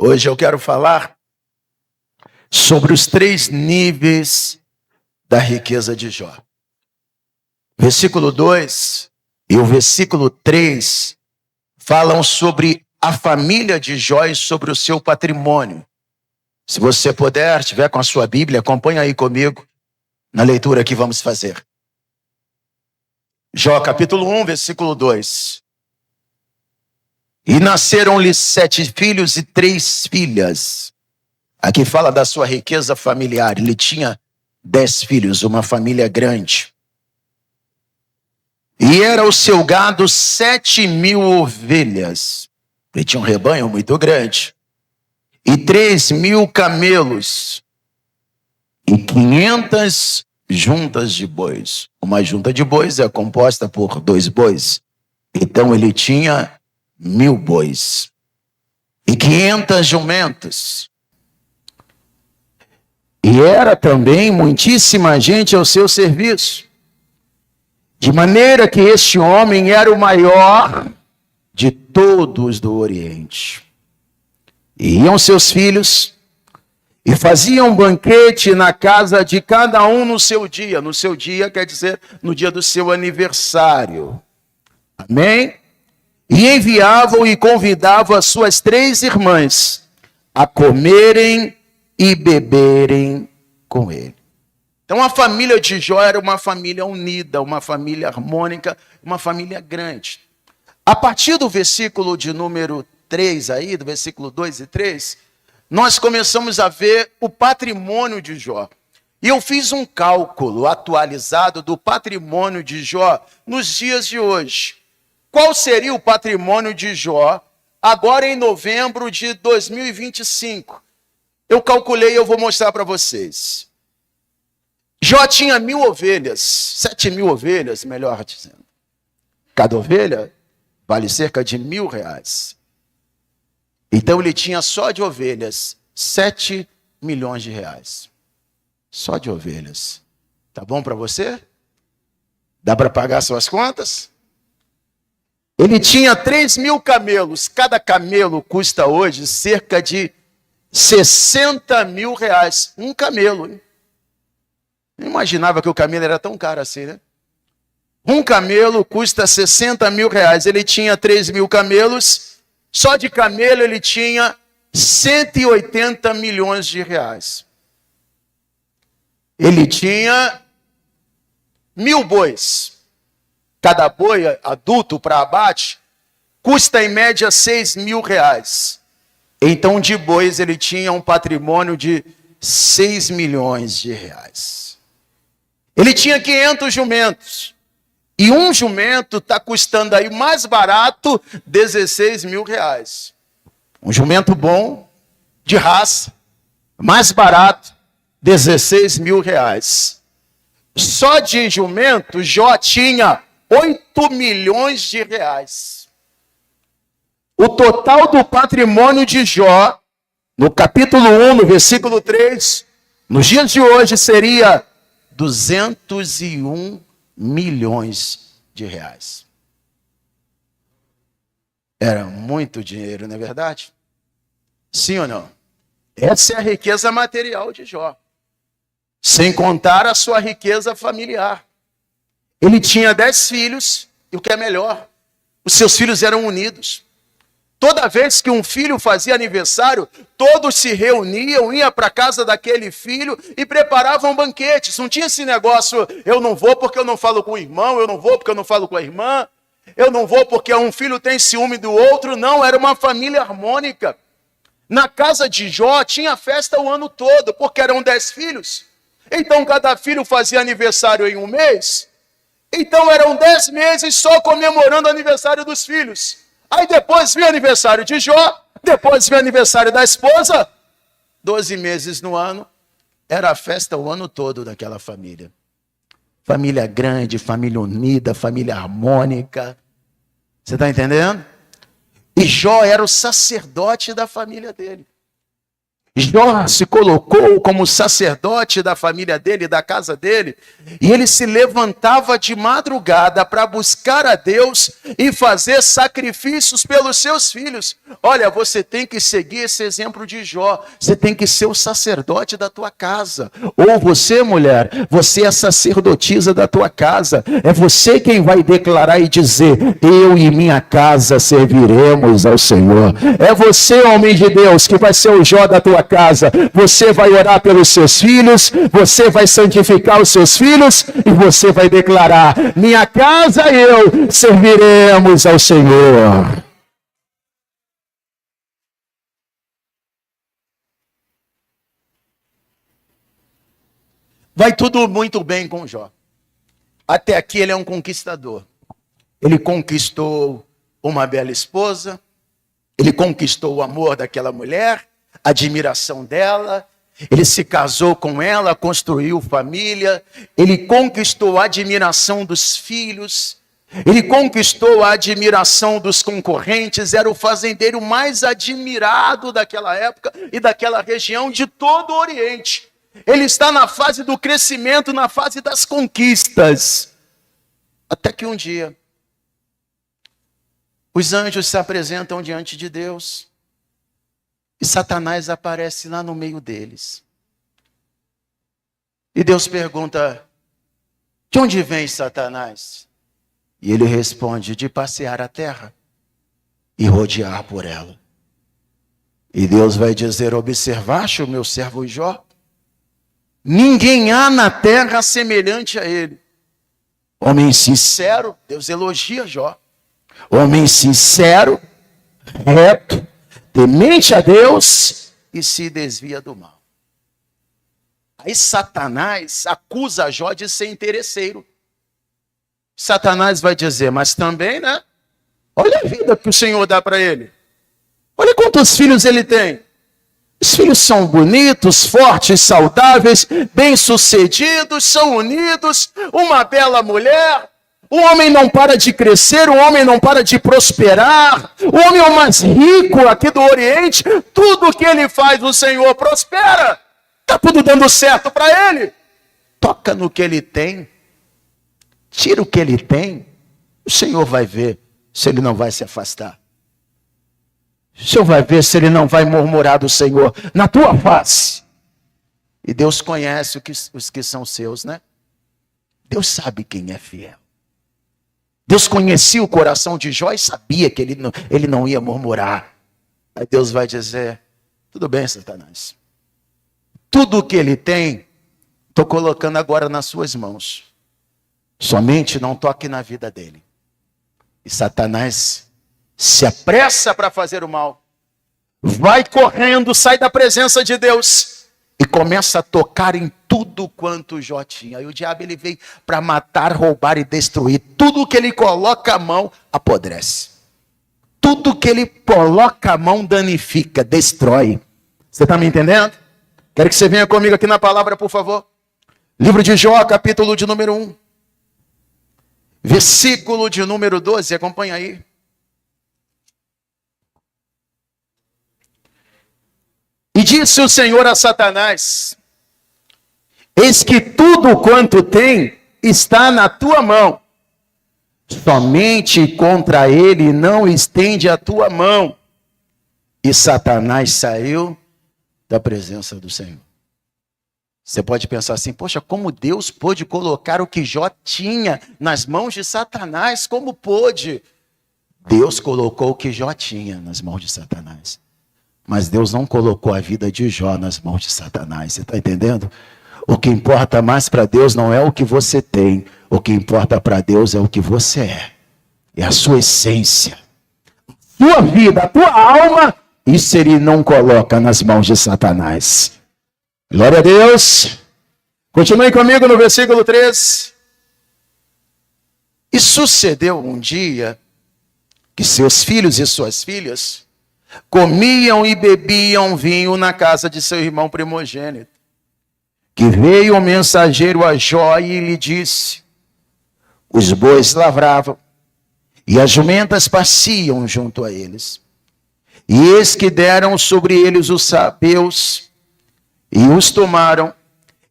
Hoje eu quero falar sobre os 3 níveis da riqueza de Jó. Versículo 2 e o versículo 3 falam sobre a família de Jó e sobre o seu patrimônio. Se você puder, estiver com a sua Bíblia, acompanha aí comigo na leitura que vamos fazer. Jó, capítulo 1, versículo 2. E nasceram-lhe 7 filhos e 3 filhas. Aqui fala da sua riqueza familiar. Ele tinha 10 filhos, uma família grande. E era o seu gado 7.000 ovelhas. Ele tinha um rebanho muito grande. E 3.000 camelos. E 500 juntas de bois. Uma junta de bois é composta por 2 bois. Então ele tinha 1.000 bois. E 500 jumentos. E era também muitíssima gente ao seu serviço. De maneira que este homem era o maior de todos do Oriente. E iam seus filhos e faziam banquete na casa de cada um no seu dia. No seu dia quer dizer no dia do seu aniversário. Amém? E enviavam e convidavam as suas 3 irmãs a comerem e beberem com ele. Então a família de Jó era uma família unida, uma família harmônica, uma família grande. A partir do versículo de número 3 aí, do versículo 2 e 3, nós começamos a ver o patrimônio de Jó. E eu fiz um cálculo atualizado do patrimônio de Jó nos dias de hoje. Qual seria o patrimônio de Jó agora em novembro de 2025? Eu calculei e eu vou mostrar para vocês. Jó tinha 1.000 ovelhas, 7.000 ovelhas, melhor dizendo. Cada ovelha vale cerca de R$1.000. Então ele tinha só de ovelhas 7 milhões de reais. Só de ovelhas. Tá bom para você? Dá para pagar suas contas? Ele tinha 3.000 camelos. Cada camelo custa hoje cerca de R$60.000. Um camelo, hein? Não imaginava que o camelo era tão caro assim, né? Um camelo custa R$60.000. Ele tinha 3.000 camelos. Só de camelo ele tinha 180 milhões de reais. Ele tinha 1.000 bois. Cada boi adulto para abate custa em média R$6.000. Então de bois ele tinha um patrimônio de 6 milhões de reais. Ele tinha 500 jumentos. E um jumento está custando aí mais barato R$16.000. Um jumento bom, de raça, mais barato, R$16.000. Só de jumento, Jó tinha 8 milhões de reais. O total do patrimônio de Jó, no capítulo 1, no versículo 3, nos dias de hoje seria 201 milhões de reais. Era muito dinheiro, não é verdade? Sim ou não? Essa é a riqueza material de Jó. Sem contar a sua riqueza familiar. Ele tinha 10 filhos, e o que é melhor, os seus filhos eram unidos. Toda vez que um filho fazia aniversário, todos se reuniam, iam para a casa daquele filho e preparavam banquetes. Não tinha esse negócio, eu não vou porque eu não falo com o irmão, eu não vou porque eu não falo com a irmã, eu não vou porque um filho tem ciúme do outro. Não, era uma família harmônica. Na casa de Jó tinha festa o ano todo, porque eram 10 filhos. Então cada filho fazia aniversário em um mês. Então eram 10 meses só comemorando o aniversário dos filhos. Aí depois veio o aniversário de Jó, depois veio o aniversário da esposa. 12 meses no ano, era a festa o ano todo daquela família. Família grande, família unida, família harmônica. Você está entendendo? E Jó era o sacerdote da família dele. Jó se colocou como sacerdote da família dele, da casa dele, e ele se levantava de madrugada para buscar a Deus e fazer sacrifícios pelos seus filhos. Olha, você tem que seguir esse exemplo de Jó, você tem que ser o sacerdote da tua casa. Ou você, mulher, você é a sacerdotisa da tua casa, é você quem vai declarar e dizer: eu e minha casa serviremos ao Senhor. É você, homem de Deus, que vai ser o Jó da tua casa. Você vai orar pelos seus filhos, você vai santificar os seus filhos e você vai declarar: minha casa e eu serviremos ao Senhor. Vai tudo muito bem com Jó. Até aqui ele é um conquistador. Ele conquistou uma bela esposa, ele conquistou o amor daquela mulher, a admiração dela, ele se casou com ela, construiu família, ele conquistou a admiração dos filhos, ele conquistou a admiração dos concorrentes, era o fazendeiro mais admirado daquela época e daquela região, de todo o Oriente. Ele está na fase do crescimento, na fase das conquistas. Até que um dia, os anjos se apresentam diante de Deus e Satanás aparece lá no meio deles. E Deus pergunta: de onde vem Satanás? E ele responde: de passear a terra e rodear por ela. E Deus vai dizer: observaste o meu servo Jó? Ninguém há na terra semelhante a ele. Homem sincero, Deus elogia Jó. Homem sincero, reto, temente a Deus e se desvia do mal. Aí Satanás acusa Jó de ser interesseiro. Satanás vai dizer: mas também, né? Olha a vida que o Senhor dá para ele. Olha quantos filhos ele tem. Os filhos são bonitos, fortes, saudáveis, bem-sucedidos, são unidos, uma bela mulher. O homem não para de crescer, o homem não para de prosperar. O homem é o mais rico aqui do Oriente. Tudo que ele faz, o Senhor prospera. Está tudo dando certo para ele. Toca no que ele tem, tira o que ele tem, o Senhor vai ver se ele não vai se afastar. O Senhor vai ver se ele não vai murmurar do Senhor na tua face. E Deus conhece os que são seus, né? Deus sabe quem é fiel. Deus conhecia o coração de Jó e sabia que ele não ia murmurar. Aí Deus vai dizer: tudo bem, Satanás. Tudo o que ele tem, estou colocando agora nas suas mãos. Somente não toque na vida dele. E Satanás se apressa para fazer o mal, vai correndo, sai da presença de Deus e começa a tocar em tudo quanto Jó tinha. E o diabo, ele veio para matar, roubar e destruir. Tudo que ele coloca a mão apodrece. Tudo que ele coloca a mão danifica, destrói. Você está me entendendo? Quero que você venha comigo aqui na palavra, por favor. Livro de Jó, capítulo de número 1. Versículo de número 12, acompanha aí. E disse o Senhor a Satanás: eis que tudo quanto tem está na tua mão. Somente contra ele não estende a tua mão. E Satanás saiu da presença do Senhor. Você pode pensar assim: poxa, como Deus pôde colocar o que Jó tinha nas mãos de Satanás? Como pôde? Deus colocou o que Jó tinha nas mãos de Satanás. Mas Deus não colocou a vida de Jó nas mãos de Satanás. Você está entendendo? O que importa mais para Deus não é o que você tem. O que importa para Deus é o que você é. É a sua essência. Sua vida, a tua alma, isso ele não coloca nas mãos de Satanás. Glória a Deus. Continue comigo no versículo 13. E sucedeu um dia que seus filhos e suas filhas comiam e bebiam vinho na casa de seu irmão primogênito. Que veio o mensageiro a Jó e lhe disse: os bois lavravam e as jumentas pasciam junto a eles. E eis que deram sobre eles os sabeus e os tomaram,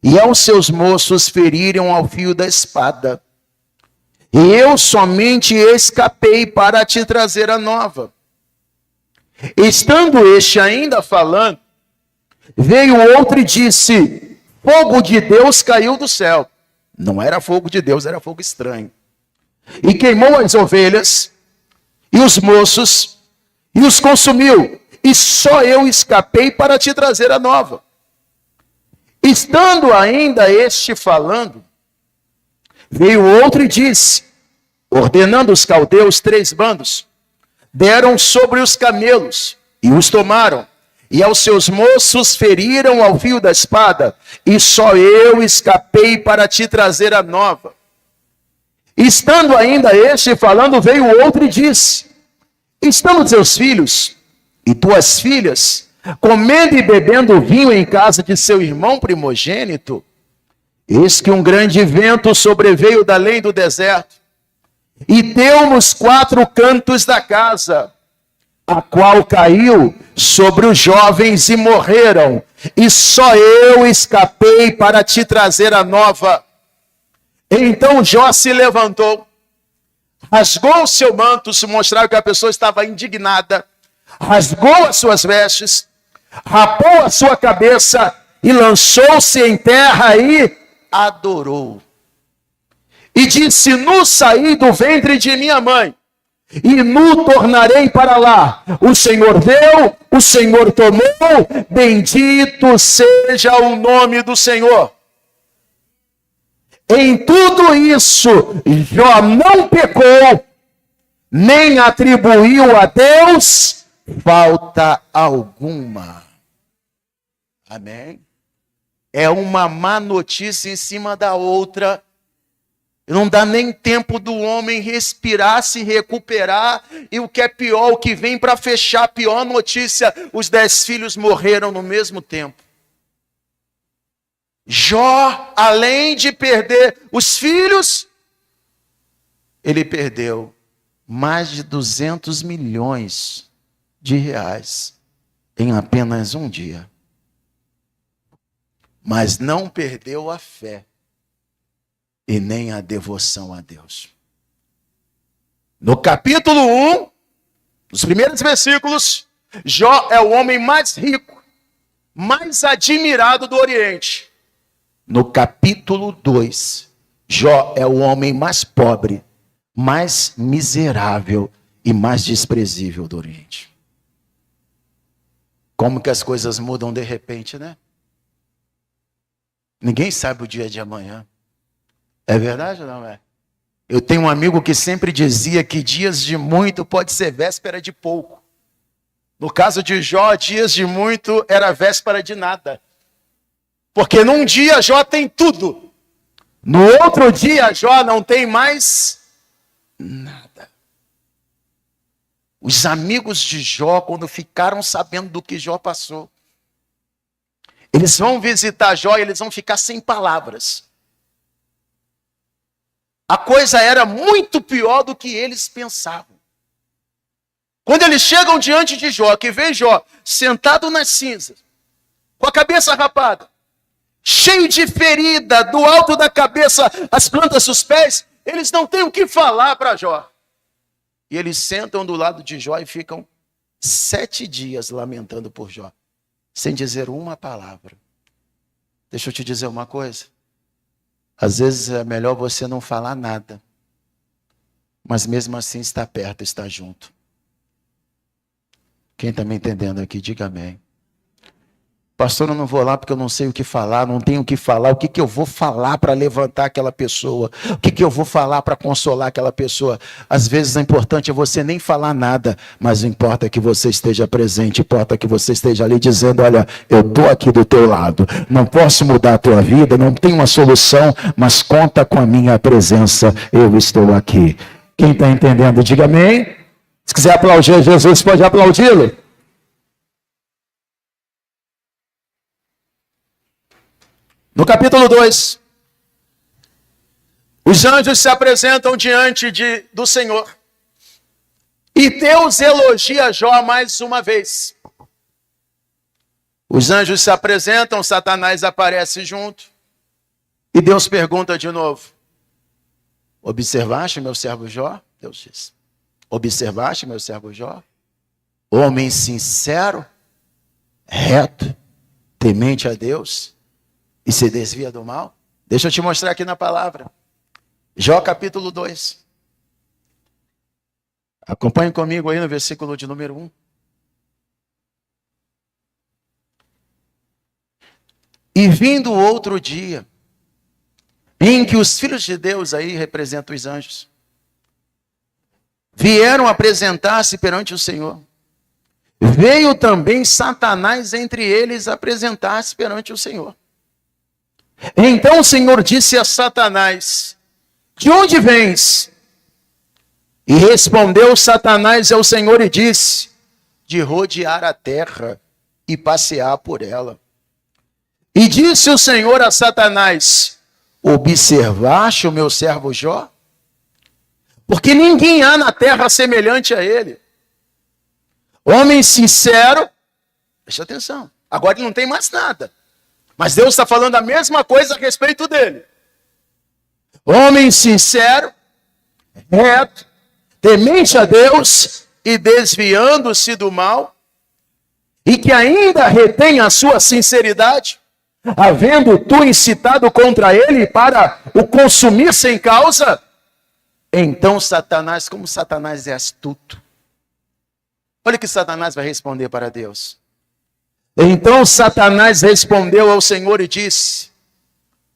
e aos seus moços feriram ao fio da espada. E eu somente escapei para te trazer a nova. Estando este ainda falando, veio outro e disse: fogo de Deus caiu do céu. Não era fogo de Deus, era fogo estranho. E queimou as ovelhas e os moços e os consumiu. E só eu escapei para te trazer a nova. Estando ainda este falando, veio outro e disse, ordenando os caldeus 3 bandos, deram sobre os camelos e os tomaram, e aos seus moços feriram ao fio da espada, e só eu escapei para te trazer a nova. Estando ainda este falando, veio outro e disse, estando teus filhos e tuas filhas comendo e bebendo vinho em casa de seu irmão primogênito, eis que um grande vento sobreveio da além do deserto, e deu nos 4 cantos da casa, a qual caiu sobre os jovens e morreram, e só eu escapei para te trazer a nova. Então Jó se levantou, rasgou o seu manto, se mostrava que a pessoa estava indignada, rasgou as suas vestes, rapou a sua cabeça e lançou-se em terra e adorou. E disse, nu saí do ventre de minha mãe, e nu tornarei para lá. O Senhor deu, o Senhor tomou, bendito seja o nome do Senhor. Em tudo isso, Jó não pecou, nem atribuiu a Deus falta alguma. Amém? É uma má notícia em cima da outra. Não dá nem tempo do homem respirar, se recuperar. E o que é pior, o que vem para fechar a pior notícia, os 10 filhos morreram no mesmo tempo. Jó, além de perder os filhos, ele perdeu mais de 200 milhões de reais em apenas um dia. Mas não perdeu a fé e nem a devoção a Deus. No capítulo 1, nos primeiros versículos, Jó é o homem mais rico, mais admirado do Oriente. No capítulo 2, Jó é o homem mais pobre, mais miserável e mais desprezível do Oriente. Como que as coisas mudam de repente, né? Ninguém sabe o dia de amanhã. É verdade ou não é? Eu tenho um amigo que sempre dizia que dias de muito pode ser véspera de pouco. No caso de Jó, dias de muito era véspera de nada. Porque num dia Jó tem tudo. No outro dia Jó não tem mais nada. Os amigos de Jó, quando ficaram sabendo do que Jó passou, eles vão visitar Jó e eles vão ficar sem palavras. A coisa era muito pior do que eles pensavam. Quando eles chegam diante de Jó, que vê Jó sentado nas cinzas, com a cabeça rapada, cheio de ferida, do alto da cabeça às plantas dos pés, eles não têm o que falar para Jó. E eles sentam do lado de Jó e ficam 7 dias lamentando por Jó, sem dizer uma palavra. Deixa eu te dizer uma coisa. Às vezes é melhor você não falar nada, mas mesmo assim estar perto, estar junto. Quem está me entendendo aqui, diga amém. Pastor, eu não vou lá porque eu não sei o que falar, não tenho o que falar. O que eu vou falar para levantar aquela pessoa? O que eu vou falar para consolar aquela pessoa? Às vezes o importante é você nem falar nada, mas o importa é que você esteja presente, importa que você esteja ali dizendo, olha, eu estou aqui do teu lado, não posso mudar a tua vida, não tenho uma solução, mas conta com a minha presença, eu estou aqui. Quem está entendendo, diga amém. Se quiser aplaudir Jesus, pode aplaudi-lo. No capítulo 2, os anjos se apresentam diante do Senhor. E Deus elogia Jó mais uma vez. Os anjos se apresentam, Satanás aparece junto. E Deus pergunta de novo: observaste meu servo Jó? Deus diz: observaste meu servo Jó? Homem sincero, reto, temente a Deus e se desvia do mal? Deixa eu te mostrar aqui na palavra. Jó capítulo 2. Acompanhe comigo aí no versículo de número 1. E vindo outro dia, em que os filhos de Deus, aí representam os anjos, vieram apresentar-se perante o Senhor, veio também Satanás entre eles apresentar-se perante o Senhor. Então o Senhor disse a Satanás: de onde vens? E respondeu Satanás ao Senhor e disse: de rodear a terra e passear por ela. E disse o Senhor a Satanás: observaste o meu servo Jó? Porque ninguém há na terra semelhante a ele. Homem sincero, preste atenção, agora ele não tem mais nada. Mas Deus está falando a mesma coisa a respeito dele. Homem sincero, reto, temente a Deus e desviando-se do mal, e que ainda retém a sua sinceridade, havendo tu incitado contra ele para o consumir sem causa. Então Satanás, como Satanás é astuto, olha o que Satanás vai responder para Deus. Então Satanás respondeu ao Senhor e disse: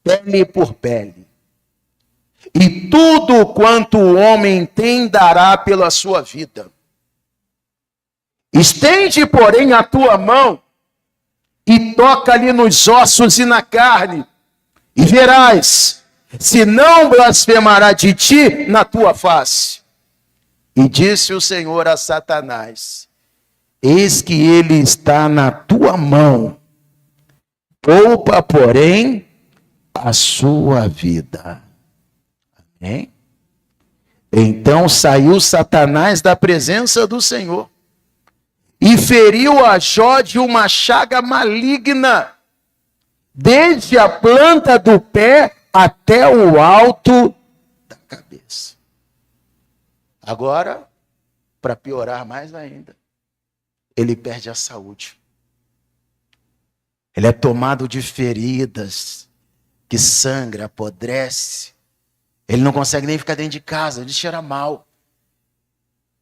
pele por pele, e tudo quanto o homem tem dará pela sua vida. Estende, porém, a tua mão e toca-lhe nos ossos e na carne, e verás se não blasfemará de ti na tua face. E disse o Senhor a Satanás: eis que ele está na tua mão, poupa, porém, a sua vida. Amém? Então saiu Satanás da presença do Senhor e feriu a Jó de uma chaga maligna, desde a planta do pé até o alto da cabeça. Agora, para piorar mais ainda, ele perde a saúde. Ele é tomado de feridas, que sangra, apodrece. Ele não consegue nem ficar dentro de casa, ele cheira mal.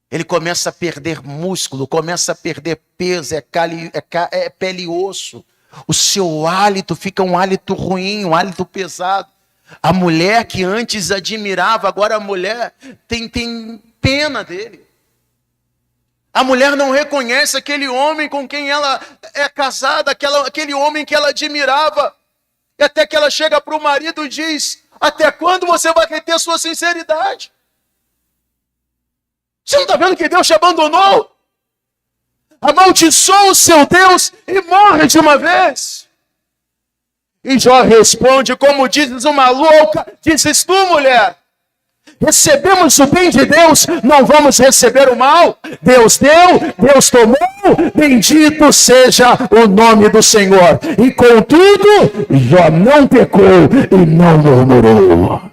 Ele começa a perder músculo, começa a perder peso, é pele e osso. O seu hálito fica um hálito ruim, um hálito pesado. A mulher que antes admirava, agora a mulher tem pena dele. A mulher não reconhece aquele homem com quem ela é casada, aquele homem que ela admirava. E até que ela chega para o marido e diz: até quando você vai reter sua sinceridade? Você não está vendo que Deus te abandonou? Amaldiçoa o seu Deus e morre de uma vez. E Jó responde: como dizes uma louca, dizes tu, mulher. Recebemos o bem de Deus, não vamos receber o mal. Deus deu, Deus tomou, bendito seja o nome do Senhor. E contudo, Jó não pecou e não murmurou.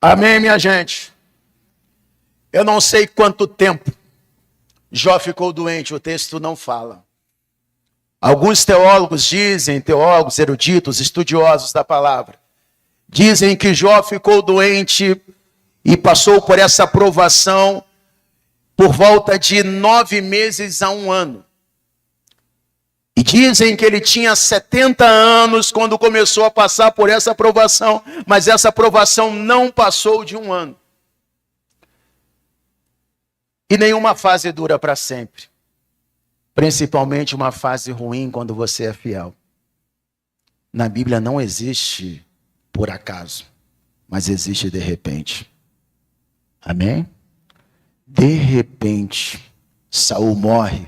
Amém, minha gente? Eu não sei quanto tempo Jó ficou doente, o texto não fala. Alguns teólogos dizem, teólogos eruditos, estudiosos da palavra, dizem que Jó ficou doente e passou por essa provação por volta de 9 meses a 1 ano. E dizem que ele tinha 70 anos quando começou a passar por essa provação, mas essa provação não passou de 1 ano. E nenhuma fase dura para sempre. Principalmente uma fase ruim quando você é fiel. Na Bíblia não existe por acaso, mas existe de repente. Amém? De repente, Saul morre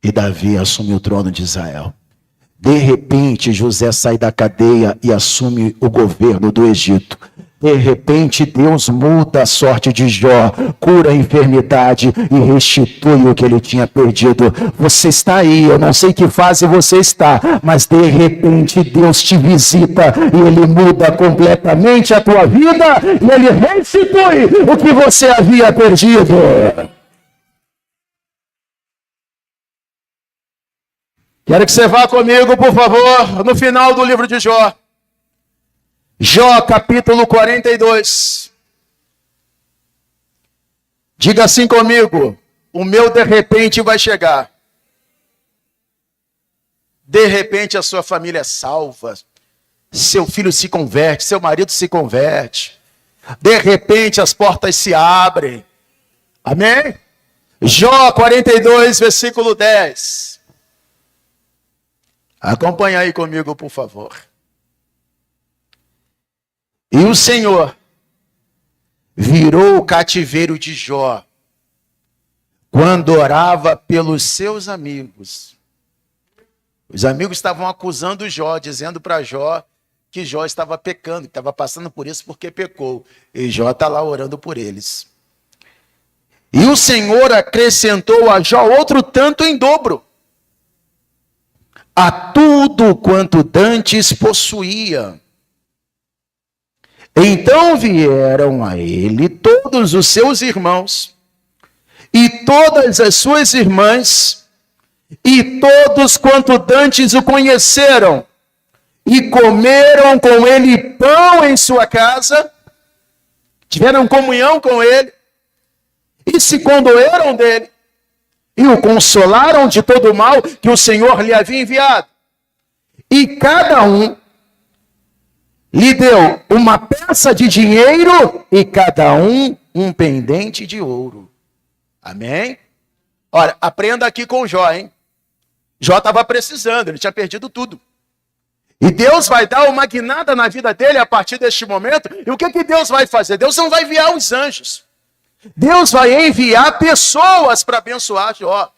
e Davi assume o trono de Israel. De repente, José sai da cadeia e assume o governo do Egito. De repente, Deus muda a sorte de Jó, cura a enfermidade e restitui o que ele tinha perdido. Você está aí, eu não sei que fase você está, mas de repente Deus te visita e ele muda completamente a tua vida e ele restitui o que você havia perdido. Quero que você vá comigo, por favor, no final do livro de Jó. Jó, capítulo 42. Diga assim comigo: o meu de repente vai chegar. De repente a sua família é salva, seu filho se converte, seu marido se converte. De repente as portas se abrem. Amém? Jó 42, versículo 10. Acompanha aí comigo, por favor. E o Senhor virou o cativeiro de Jó quando orava pelos seus amigos. Os amigos estavam acusando Jó, dizendo para Jó que Jó estava pecando, que estava passando por isso porque pecou. E Jó está lá orando por eles. E o Senhor acrescentou a Jó outro tanto em dobro, a tudo quanto dantes possuía. Então vieram a ele todos os seus irmãos, e todas as suas irmãs, e todos quanto dantes o conheceram, e comeram com ele pão em sua casa, tiveram comunhão com ele, e se condoeram dele, e o consolaram de todo o mal que o Senhor lhe havia enviado. E cada um lhe deu uma peça de dinheiro e cada um pendente de ouro. Amém? Olha, aprenda aqui com Jó, hein? Jó estava precisando, ele tinha perdido tudo. E Deus vai dar uma guinada na vida dele a partir deste momento. E o que Deus vai fazer? Deus não vai enviar os anjos. Deus vai enviar pessoas para abençoar Jó.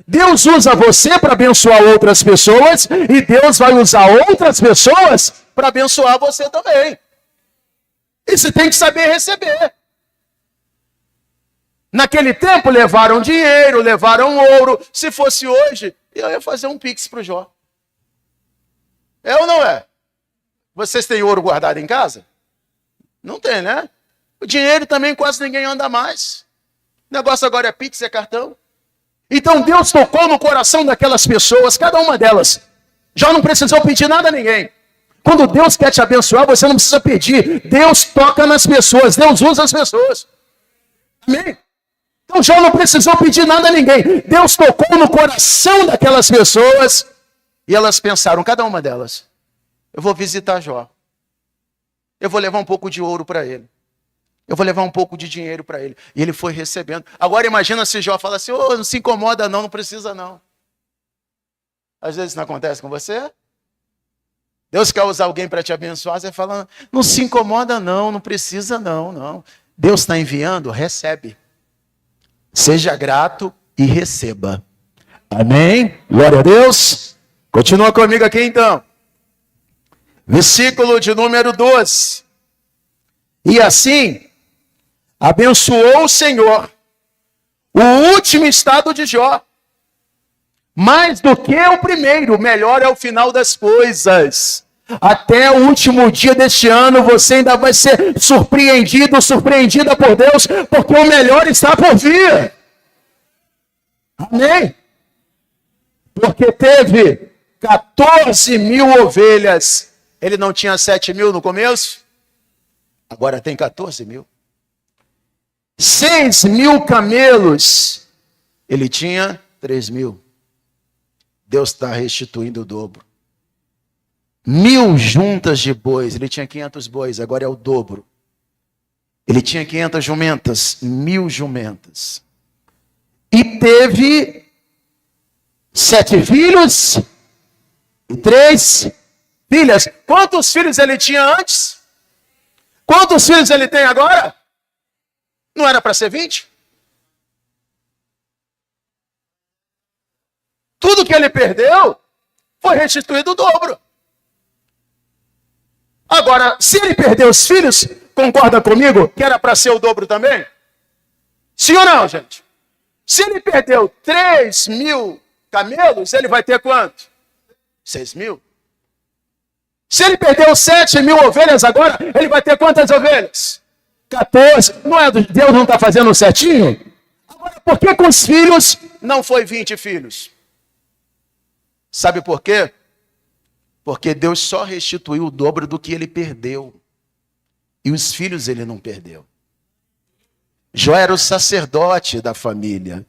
Deus usa você para abençoar outras pessoas e Deus vai usar outras pessoas para abençoar você também. E você tem que saber receber. Naquele tempo levaram dinheiro, levaram ouro. Se fosse hoje, eu ia fazer um pix para o Jó. É ou não é? Vocês têm ouro guardado em casa? Não tem, né? O dinheiro também quase ninguém anda mais. O negócio agora é pix, é cartão. Então Deus tocou no coração daquelas pessoas, cada uma delas. Já não precisou pedir nada a ninguém. Quando Deus quer te abençoar, você não precisa pedir. Deus toca nas pessoas, Deus usa as pessoas. Amém? Então já não precisou pedir nada a ninguém. Deus tocou no coração daquelas pessoas e elas pensaram, cada uma delas, eu vou visitar Jó. Eu vou levar um pouco de ouro para ele. Eu vou levar um pouco de dinheiro para ele. E ele foi recebendo. Agora imagina se Jó fala assim, não se incomoda não, não precisa não. Às vezes não acontece com você. Deus quer usar alguém para te abençoar, você fala, não se incomoda não, não precisa não. Deus está enviando, recebe. Seja grato e receba. Amém? Glória a Deus. Continua comigo aqui então. Versículo de número 12. E assim abençoou o Senhor o último estado de Jó, mais do que o primeiro. Melhor é o final das coisas. Até o último dia deste ano você ainda vai ser surpreendido, surpreendida por Deus, porque o melhor está por vir. Amém? Porque teve 14 mil ovelhas. Ele não tinha 7 mil no começo? Agora tem 14 mil. 6 mil camelos. Ele tinha 3 mil. Deus está restituindo o dobro. 1000 juntas de bois. Ele tinha 500 bois, agora é o dobro. Ele tinha 500 jumentas, 1000 jumentas. E teve 7 filhos e 3 filhas. Quantos filhos ele tinha antes? Quantos filhos ele tem agora? Não era para ser 20? Tudo que ele perdeu foi restituído o dobro. Agora, se ele perdeu os filhos, concorda comigo que era para ser o dobro também? Sim ou não, gente? Se ele perdeu 3.000 camelos, ele vai ter quanto? 6.000. Se ele perdeu 7.000 ovelhas agora, ele vai ter quantas ovelhas? 14. Não é, Deus não está fazendo certinho? Agora, por que com os filhos não foi 20 filhos? Sabe por quê? Porque Deus só restituiu o dobro do que ele perdeu. E os filhos ele não perdeu. Jó era o sacerdote da família.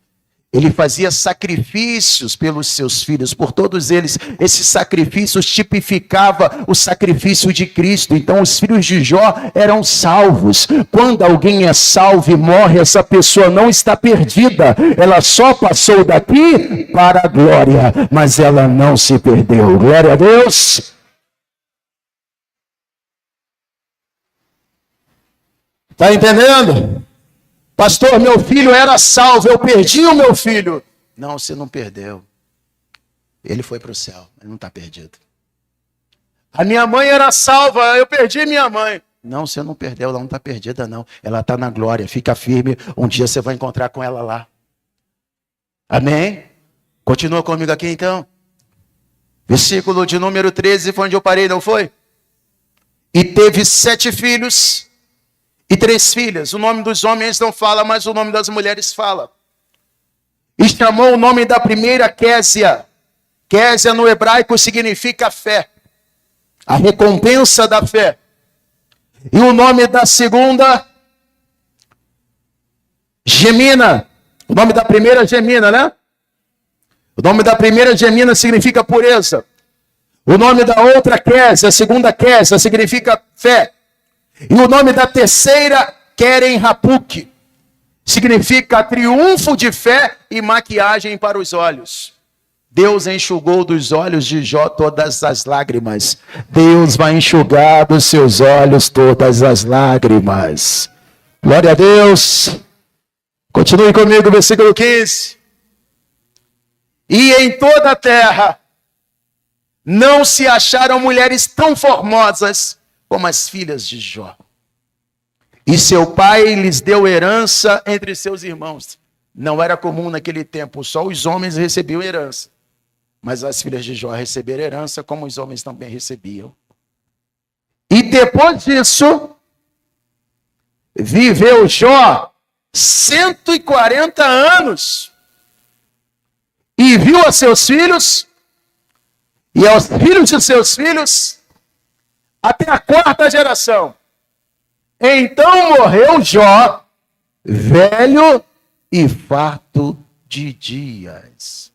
Ele fazia sacrifícios pelos seus filhos, por todos eles. Esses sacrifícios tipificavam o sacrifício de Cristo. Então os filhos de Jó eram salvos. Quando alguém é salvo e morre, essa pessoa não está perdida. Ela só passou daqui para a glória, mas ela não se perdeu. Glória a Deus. Está entendendo? Pastor, meu filho era salvo, eu perdi o meu filho. Não, você não perdeu. Ele foi para o céu, ele não está perdido. A minha mãe era salva, eu perdi minha mãe. Não, você não perdeu, ela não está perdida não. Ela está na glória, fica firme, um dia você vai encontrar com ela lá. Amém? Continua comigo aqui então. Versículo de número 13, foi onde eu parei, não foi? E teve 7 filhos e 3 filhas. O nome dos homens não fala, mas o nome das mulheres fala. E chamou o nome da primeira Késia. Késia no hebraico significa fé. A recompensa da fé. E o nome da segunda, Gemina. O nome da primeira, Gemina, né? O nome da primeira, Gemina, significa pureza. O nome da outra, Késia, a segunda Késia, significa fé. E o nome da terceira, Keren Hapuk, significa triunfo de fé e maquiagem para os olhos. Deus enxugou dos olhos de Jó todas as lágrimas. Deus vai enxugar dos seus olhos todas as lágrimas. Glória a Deus. Continue comigo, versículo 15. E em toda a terra não se acharam mulheres tão formosas como as filhas de Jó. E seu pai lhes deu herança entre seus irmãos. Não era comum naquele tempo, só os homens recebiam herança. Mas as filhas de Jó receberam herança, como os homens também recebiam. E depois disso, viveu Jó 140 anos. E viu a seus filhos, e aos filhos de seus filhos, até a 4ª geração. Então morreu Jó, velho e farto de dias.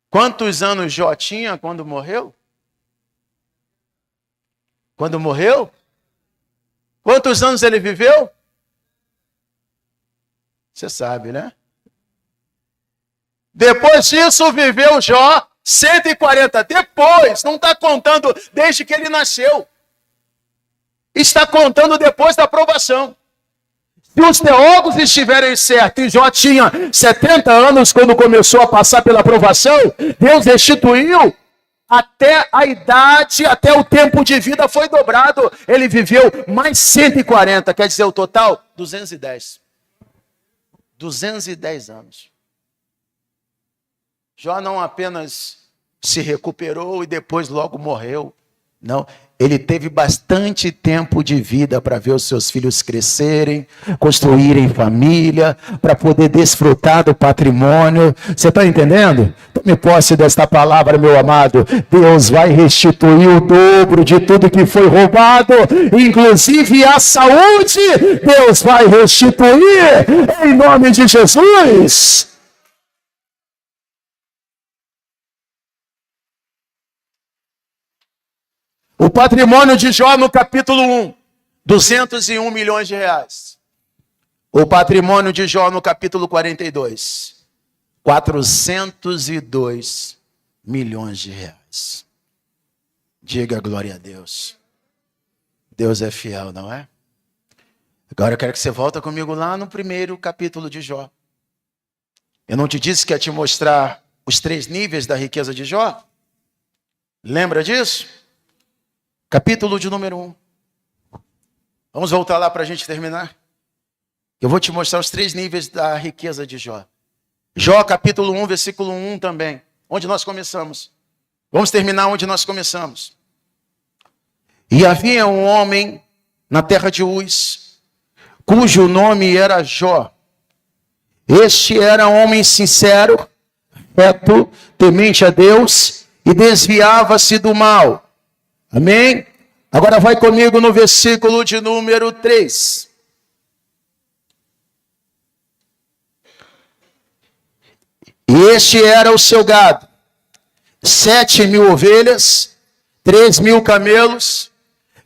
Quantos anos Jó tinha quando morreu? Quando morreu? Quantos anos ele viveu? Você sabe, né? Depois disso viveu Jó 140. Depois, não está contando desde que ele nasceu. Está contando depois da provação. Se os teólogos estiverem certos, e Jó tinha 70 anos quando começou a passar pela provação, Deus restituiu até a idade, até o tempo de vida foi dobrado. Ele viveu mais 140, quer dizer, o total, 210. 210 anos. Jó não apenas se recuperou e depois logo morreu. Não, ele teve bastante tempo de vida para ver os seus filhos crescerem, construírem família, para poder desfrutar do patrimônio. Você está entendendo? Tome posse desta palavra, meu amado. Deus vai restituir o dobro de tudo que foi roubado, inclusive a saúde. Deus vai restituir em nome de Jesus. O patrimônio de Jó no capítulo 1, 201 milhões de reais. O patrimônio de Jó no capítulo 42, 402 milhões de reais. Diga glória a Deus. Deus é fiel, não é? Agora eu quero que você volte comigo lá no primeiro capítulo de Jó. Eu não te disse que ia te mostrar os 3 níveis da riqueza de Jó? Lembra disso? capítulo de número 1. Vamos voltar lá para a gente terminar? Eu vou te mostrar os 3 níveis da riqueza de Jó. Jó, capítulo 1, versículo 1 também. Onde nós começamos. Vamos terminar onde nós começamos. E havia um homem na terra de Uz, cujo nome era Jó. Este era um homem sincero, reto, temente a Deus e desviava-se do mal. Amém? Agora vai comigo no versículo de número 3. E este era o seu gado: 7.000 ovelhas, 3.000 camelos,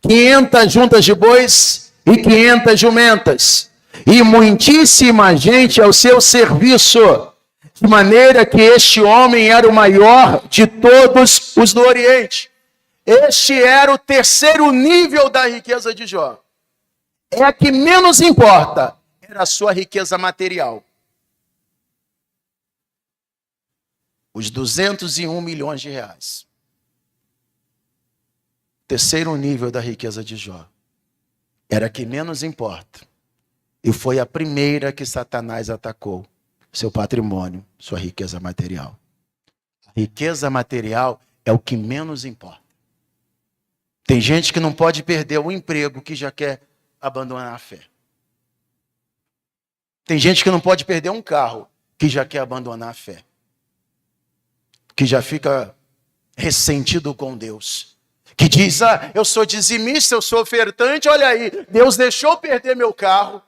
500 juntas de bois e 500 jumentas, e muitíssima gente ao seu serviço, de maneira que este homem era o maior de todos os do Oriente. Este era o terceiro nível da riqueza de Jó. É a que menos importa, era a sua riqueza material. Os 201 milhões de reais. Terceiro nível da riqueza de Jó. Era a que menos importa. E foi a primeira que Satanás atacou. Seu patrimônio, sua riqueza material. A riqueza material é o que menos importa. Tem gente que não pode perder o emprego que já quer abandonar a fé. Tem gente que não pode perder um carro que já quer abandonar a fé. Que já fica ressentido com Deus. Que diz, eu sou dizimista, eu sou ofertante, olha aí, Deus deixou perder meu carro.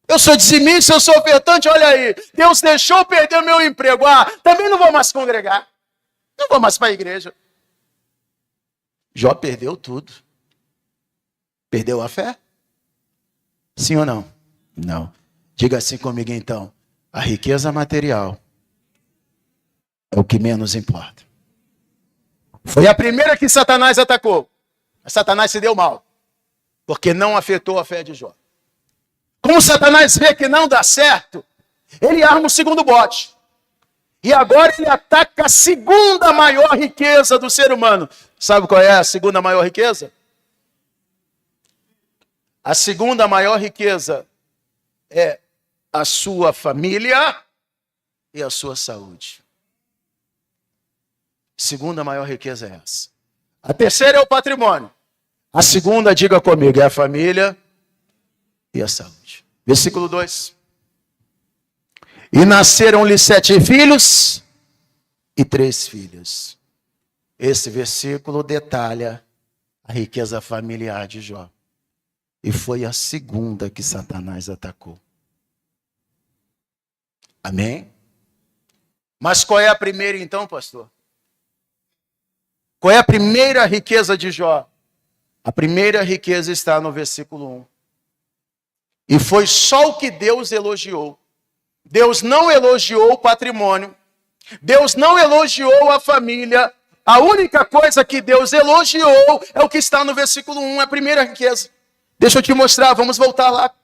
Eu sou dizimista, eu sou ofertante, olha aí, Deus deixou perder meu emprego. Também não vou mais congregar. Não vou mais para a igreja. Jó perdeu tudo. Perdeu a fé? Sim ou não? Não. Diga assim comigo então. A riqueza material é o que menos importa. Foi a primeira que Satanás atacou. Mas Satanás se deu mal. Porque não afetou a fé de Jó. Como Satanás vê que não dá certo, ele arma o segundo bote. E agora ele ataca a segunda maior riqueza do ser humano. Sabe qual é a segunda maior riqueza? A segunda maior riqueza é a sua família e a sua saúde. Segunda maior riqueza é essa. A terceira é o patrimônio. A segunda, diga comigo, é a família e a saúde. Versículo 2. E nasceram-lhe 7 filhos e 3 filhas. Esse versículo detalha a riqueza familiar de Jó. E foi a segunda que Satanás atacou. Amém? Mas qual é a primeira então, pastor? Qual é a primeira riqueza de Jó? A primeira riqueza está no versículo 1. E foi só o que Deus elogiou. Deus não elogiou o patrimônio. Deus não elogiou a família. A única coisa que Deus elogiou é o que está no versículo 1, a primeira riqueza. Deixa eu te mostrar, vamos voltar lá.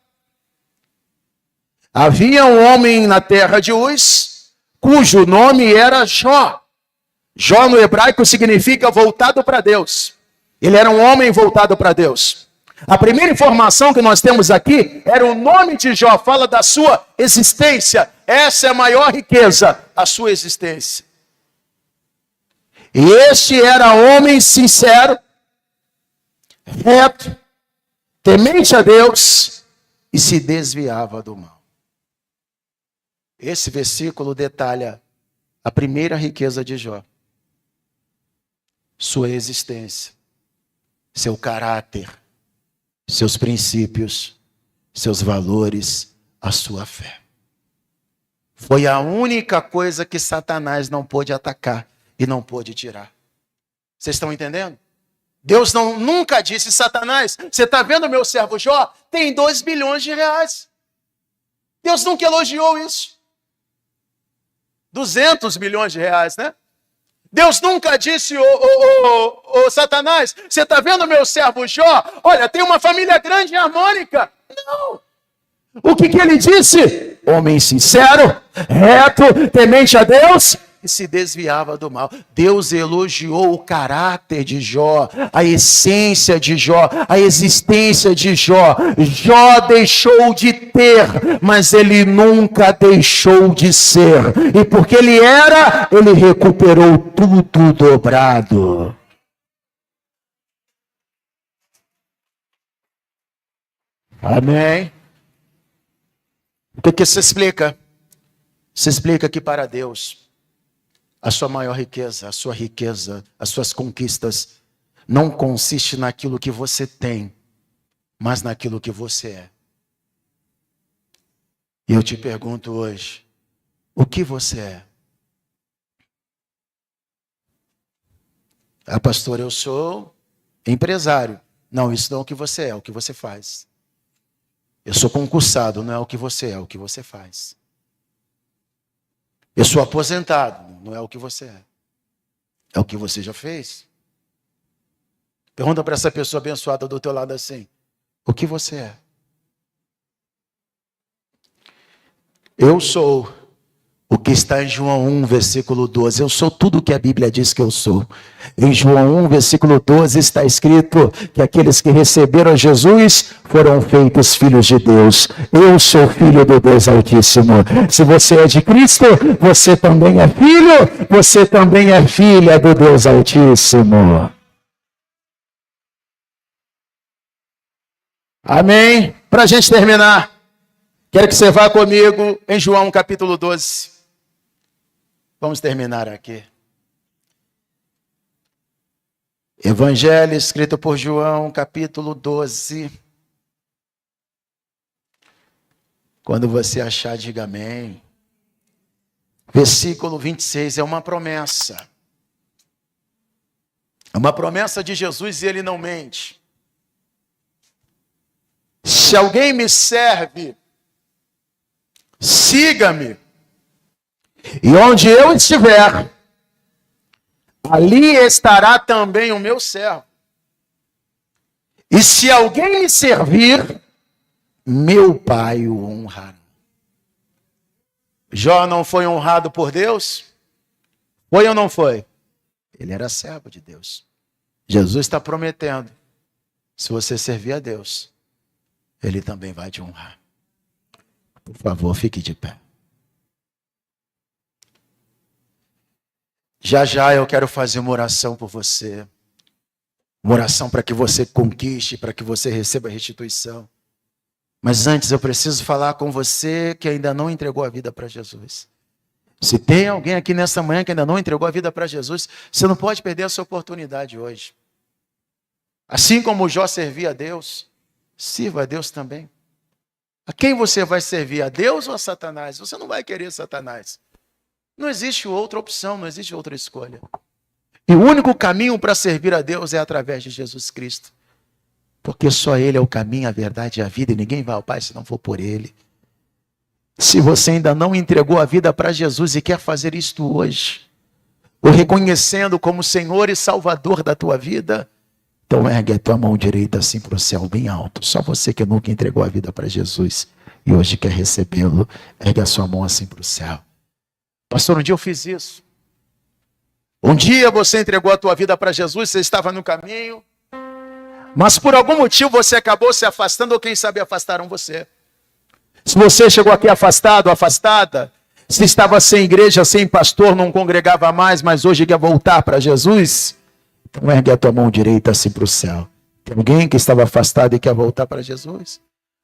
Havia um homem na terra de Uz, cujo nome era Jó. Jó no hebraico significa voltado para Deus. Ele era um homem voltado para Deus. A primeira informação que nós temos aqui era o nome de Jó, fala da sua existência. Essa é a maior riqueza, a sua existência. E este era homem sincero, reto, temente a Deus e se desviava do mal. Esse versículo detalha a primeira riqueza de Jó. Sua existência, seu caráter, seus princípios, seus valores, a sua fé. Foi a única coisa que Satanás não pôde atacar e não pôde tirar. Vocês estão entendendo? Deus nunca disse, Satanás, você está vendo meu servo Jó? Tem 2 bilhões de reais. Deus nunca elogiou isso. 200 milhões de reais, né? Deus nunca disse, Satanás, você está vendo meu servo Jó? Olha, tem uma família grande e harmônica. Não. O que ele disse? Homem sincero, reto, temente a Deus e se desviava do mal. Deus elogiou o caráter de Jó, a essência de Jó, a existência de Jó. Jó deixou de ter, mas ele nunca deixou de ser. E porque ele era, ele recuperou tudo dobrado. Amém? O que isso explica? Isso explica que para Deus, a sua maior riqueza, a sua riqueza, as suas conquistas, não consiste naquilo que você tem, mas naquilo que você é. E eu te pergunto hoje, o que você é? Ah, pastor, eu sou empresário. Não, isso não é o que você é o que você faz. Eu sou concursado, não é o que você é o que você faz. Eu sou aposentado, não é o que você é o que você já fez. Pergunta para essa pessoa abençoada do teu lado assim, o que você é? Eu sou o que está em João 1, versículo 12. Eu sou tudo o que a Bíblia diz que eu sou. Em João 1, versículo 12 está escrito que aqueles que receberam Jesus foram feitos filhos de Deus. Eu sou filho do Deus Altíssimo. Se você é de Cristo, você também é filho, você também é filha do Deus Altíssimo. Amém? Para a gente terminar, quero que você vá comigo em João capítulo 12. Vamos terminar aqui. Evangelho escrito por João, capítulo 12. Quando você achar, diga amém. Versículo 26 é uma promessa. É uma promessa de Jesus e ele não mente. Se alguém me serve, siga-me. E onde eu estiver, ali estará também o meu servo. E se alguém me servir, meu Pai o honrará. Jó não foi honrado por Deus? Foi ou não foi? Ele era servo de Deus. Jesus está prometendo, se você servir a Deus, Ele também vai te honrar. Por favor, fique de pé. Já já eu quero fazer uma oração por você. Uma oração para que você conquiste, para que você receba restituição. Mas antes eu preciso falar com você que ainda não entregou a vida para Jesus. Se tem alguém aqui nessa manhã que ainda não entregou a vida para Jesus, você não pode perder essa oportunidade hoje. Assim como Jó servia a Deus, sirva a Deus também. A quem você vai servir? A Deus ou a Satanás? Você não vai querer Satanás. Não existe outra opção, não existe outra escolha. E o único caminho para servir a Deus é através de Jesus Cristo. Porque só Ele é o caminho, a verdade e a vida, e ninguém vai ao Pai se não for por Ele. Se você ainda não entregou a vida para Jesus e quer fazer isto hoje, o reconhecendo como Senhor e Salvador da tua vida, então ergue a tua mão direita assim para o céu, bem alto. Só você que nunca entregou a vida para Jesus e hoje quer recebê-lo, ergue a sua mão assim para o céu. Pastor, um dia eu fiz isso. Um dia você entregou a tua vida para Jesus, você estava no caminho, mas por algum motivo você acabou se afastando, ou quem sabe afastaram você. Se você chegou aqui afastado, afastada, se estava sem igreja, sem pastor, não congregava mais, mas hoje quer voltar para Jesus, então ergue a tua mão direita assim para o céu. Tem alguém que estava afastado e quer voltar para Jesus?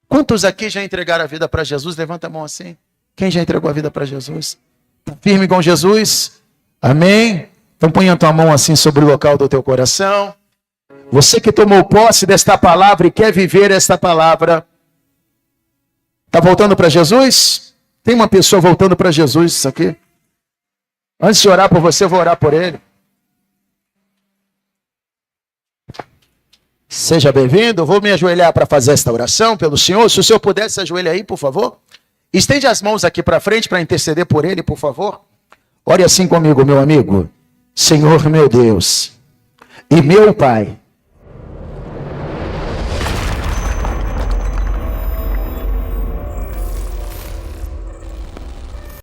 Quantos aqui já entregaram a vida para Jesus? Levanta a mão assim. Quem já entregou a vida para Jesus? Está firme com Jesus? Amém? Então põe a tua mão assim sobre o local do teu coração. Você que tomou posse desta palavra e quer viver esta palavra, está voltando para Jesus? Tem uma pessoa voltando para Jesus isso aqui? Antes de orar por você, eu vou orar por ele. Seja bem-vindo, vou me ajoelhar para fazer esta oração pelo Senhor. Se o Senhor pudesse, se ajoelhe aí, por favor. Estende as mãos aqui para frente para interceder por ele, por favor. Ore assim comigo, meu amigo. Senhor, meu Deus e meu Pai,